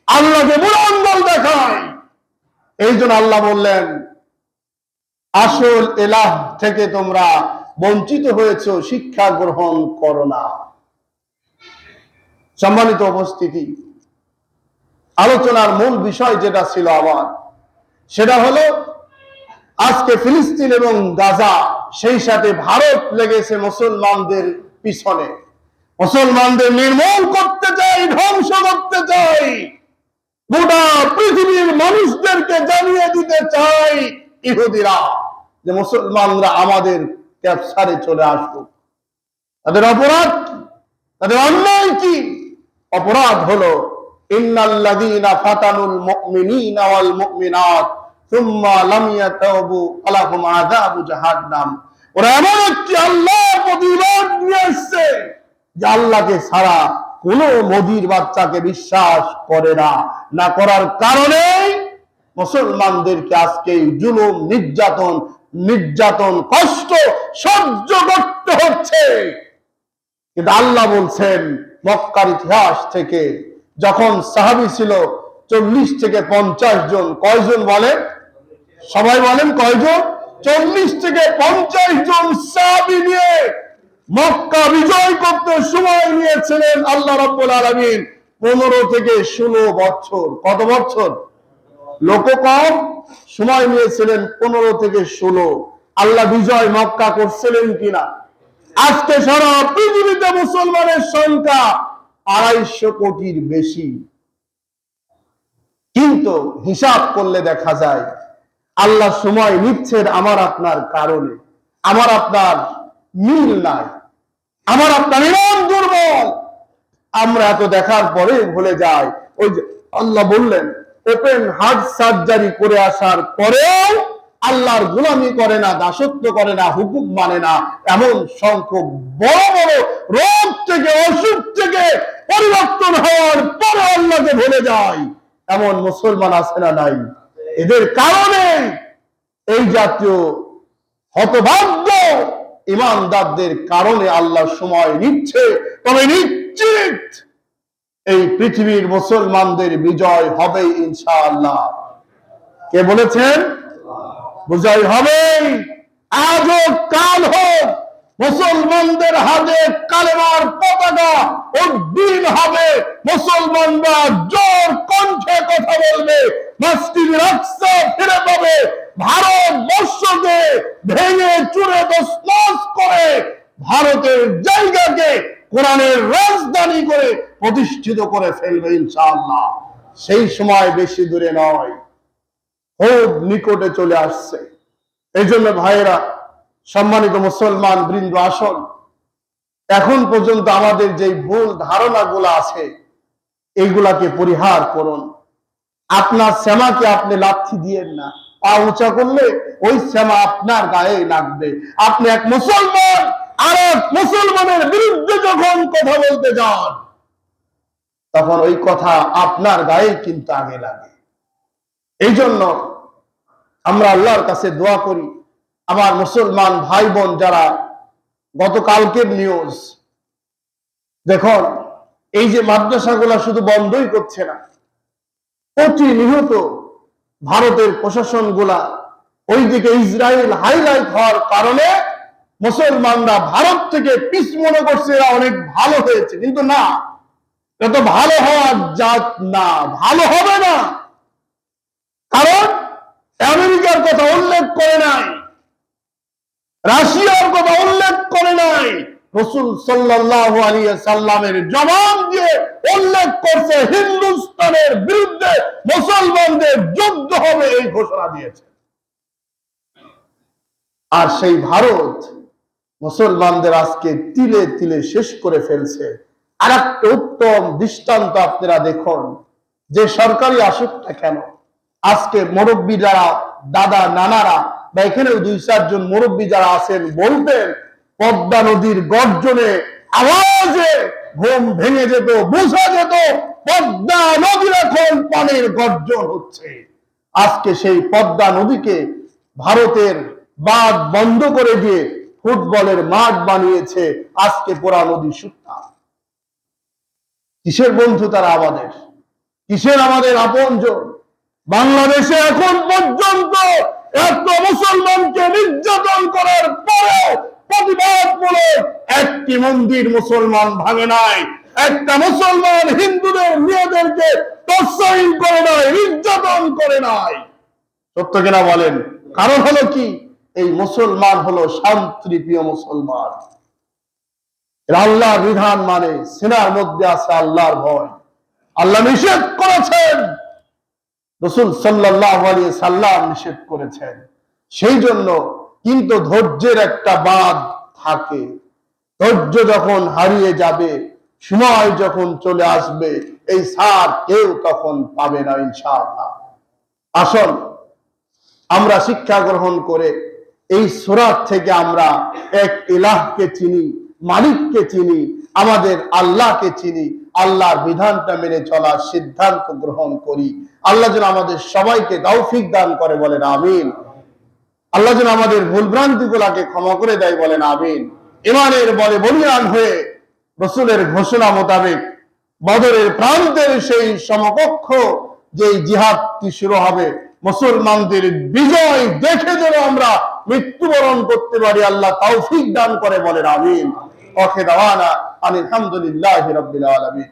A: আল্লাহকে বুলন্দল দেখায়। এই জন্য আল্লাহ বললেন, আসল ইলাহ থেকে তোমরা বঞ্চিত হয়েছ, শিক্ষা গ্রহণ করো না। সম্মানিত উপস্থিতি, আলোচনার মূল বিষয় যেটা ছিল আমার, সেটা হলো আজকে ফিলিস্তিন এবং গাজা, সেই সাথে ভারত লেগেছে মুসলমানদের পিছনে, মুসলমানদের নির্মূল করতে চাই, ধ্বংস করতে চাই, গোটা পৃথিবীর মানুষদেরকে জানিয়ে দিতে চাই ইহুদিরা যে মুসলমানরা আমাদের ক্যাপচারে চলে আসুক। তাদের অপরাধ কি? তাদের অন্যায় কি? অপরাধ হলো ইন্নাল্লাযীনা ফাতানুল মুমিনিনা ওয়াল মুমিনাত সুম্মা লাম ইয়াতাওবু ফালাহুম আযাবু জাহান্নাম। ওরা এমন একটি আল্লাহর প্রতিবাদ নিয়ে আসছে যে আল্লাহকে ছাড়া কোন মোদির বাচ্চাকে বিশ্বাস করে না, না করার কারণে মুসলমানদেরকে আজকে জুলুম, নির্যাতন কষ্ট সহ্য করতে হচ্ছে। কিন্তু আল্লাহ বলছেন মক্কার ইতিহাস থেকে, যখন সাহাবী ছিল 40 থেকে 50 জন, কয়জন বলেন? সবাই বলেন কয়জন? 40 থেকে 50 জন সাহাবী নিয়ে মক্কা বিজয় করতে সময় নিয়েছিলেন আল্লাহ রাব্বুল আলামিন 15 থেকে 16 বছর। কত বছর? লোক কম, সময় নিয়েছিলেন 15 থেকে 16। আল্লাহ বিজয় মক্কা করছিলেন কিনা? আজকে সারা পৃথিবীতে মুসলমানের সংখ্যা 250 কোটির বেশি, কিন্তু হিসাব করলে দেখা যায় আল্লাহ সময় নিচ্ছেন আমার আপনার কারণে। আমার আপনার মিল নাই, আমার আপনার ইমান দুর্বল, আমরা এত দেখার পরে ভুলে যাই। ওই যে আল্লাহ বললেন ওপেন হার্ট সার্জারি করে আসার পরেও আল্লাহর গোলামি করে না, দাসত্ব করে না, হুকুম মানে না, এমন সংখ্যক বড় বড় রোগ থেকে, অসুখ থেকে পরিবর্তন হওয়ার পরে আল্লাহকে ভুলে যায়, এমন মুসলমান আছে না নাই? এদের কারণে এই জাতীয় হতভাগ্য ইমানদারদের কারণে আল্লাহ সময় নিচ্ছে। তবে নিশ্চিত এই পৃথিবীর মুসলমানদের বিজয় হবে ইনশাআল্লাহ। কে বলেছেন? বিজয় হবে। আজ হোক কাল হোক মুসলমানদের হাতে কালেমার পতাকা উড্ডীন হবে, মুসলমানরা জোর কণ্ঠে কথা বলবে, মসজিদুল আকসা ফিরে পাবে, ভারতবর্ষকে ভেঙে চুরে তছনছ করে ভারতের জায়গাকে কোরআনের রাজধানী করে প্রতিষ্ঠিত করে ফেলবে ইনশাআল্লাহ। সেই সময় বেশি দূরে নয়, খুব নিকটে চলে আসছে। এই জন্য ভাইয়েরা, সম্মানিত মুসলমান বৃন্দ, আসুন এখন পর্যন্ত আমাদের যে ভুল ধারণাগুলো আছে এইগুলাকে পরিহার করুন। আপনার শ্যামাকে আপনি লাথি দিয়েন না, পা উঁচা করলে ওই শ্যামা আপনার গায়ে লাগবে। আপনি এক মুসলমান আর এক মুসলমানের বিরুদ্ধে যখন কথা বলতে যান তখন ওই কথা আপনার গায়ে কিন্তু আগে লাগে। এই জন্য আমরা আল্লাহর কাছে দোয়া করি, আমার মুসলমান ভাই বোন যারা, গতকালকের নিউজ দেখুন, এই যে মাদ্রাসাগুলা শুধু বন্ধই করছে না, প্রতিনিয়ত ভারতের প্রশাসন গুলা ওইদিকে ইসরায়েল হাইলাইট হওয়ার কারণে মুসলমানরা ভারত থেকে পিস মনে করছে এরা অনেক ভালো হয়েছে, কিন্তু না, এত ভালো হওয়ার জাত না, ভালো হবে না। কারণ আমেরিকার কথা উল্লেখ করে নাই, রাশিয়ার কথা উল্লেখ করে নাই, রাসূল সাল্লাল্লাহু আলাইহি সাল্লামের জবান দিয়ে উল্লেখ করছে, হিন্দুস্তানের বিরুদ্ধে মুসলমানদের যুদ্ধ হবে, এই ঘোষণা দিয়েছে। আর সেই ভারত মুসলমানদের আজকে তিলে তিলে শেষ করে ফেলছে। আর একটা উত্তম দৃষ্টান্ত আপনারা দেখুন, যে সরকারি আসুক না কেন, আজকে মুরব্বী যারা, দাদা নানারা বা এখানেও 2-4 জন মুরব্বী যারা আছেন বলতেন, পদ্মা নদীর গর্জনে আওয়াজে ঘুম ভেঙে যেত, বোঝা যেত পদ্মা নদীর এখন পানির গর্জন হচ্ছে। আজকে সেই পদ্মা নদীকে ভারতের বাঁধ বন্ধ করে দিয়ে ফুটবলের মাঠ বানিয়েছে। আজকে পুরা নদী শুকনা। কিসের বন্ধু তারা আমাদের? কিসের আমাদের আপনজন? বাংলাদেশে এখন পর্যন্ত এত মুসলমানকে নির্যাতন করার পরেও প্রতিবাদমূলক একটি মন্দির মুসলমান ভাঙে নাই, একটা মুসলমান হিন্দুদের মেয়েদেরকে তসহিন করে নাই, নির্যাতন করে নাই। সত্য কিনা বলেন? কারণ হলো কি? এই মুসলমান হলো শান্তিপ্রিয় মুসলমান। আল্লাহর বিধান মানে, সিনার মধ্যে আছে আল্লাহর ভয়। আল্লাহ নিষেধ করেছেন, রাসূল সাল্লাল্লাহু আলাইহি সাল্লাম নিষেধ করেছেন। সেই জন্য কিন্তু ধৈর্যের একটা বাঁধ থাকে। ধৈর্য যখন হারিয়ে যাবে, সময় যখন চলে আসবে, এই ছাড় কেউ তখন পাবে না ইনশাআল্লাহ। আসল আমরা শিক্ষা গ্রহণ করে এই সূরা থেকে আমরা এক ইলাহকে চিনি, মালিককে চিনি, আমাদের আল্লাহকে চিনি, আল্লাহর বিধানটা মেনে চলার সিদ্ধান্ত গ্রহণ করি। আল্লাহ যেন আমাদের সবাইকে তৌফিক দান করে, বলেন আমিন। আল্লাহ যেন আমাদের ভুল ভ্রান্তিগুলোকে ক্ষমা করে দেয়, বলেন আমিন। ঈমানের বলে বলিয়ান হয়ে রাসূলের ঘোষণা মোতাবেক বদরের প্রান্তের সেই সমকক্ষ যেই জিহাদটি শুরু হবে, মুসলমানদের বিজয় দেখে যেন আমরা মৃত্যুবরণ করতে পারি, আল্লাহ তৌফিক দান করে, বলেন আমিন। ওয়া আখিরু দাওয়ানা আলহামদুলিল্লাহি রাব্বিল আলামিন।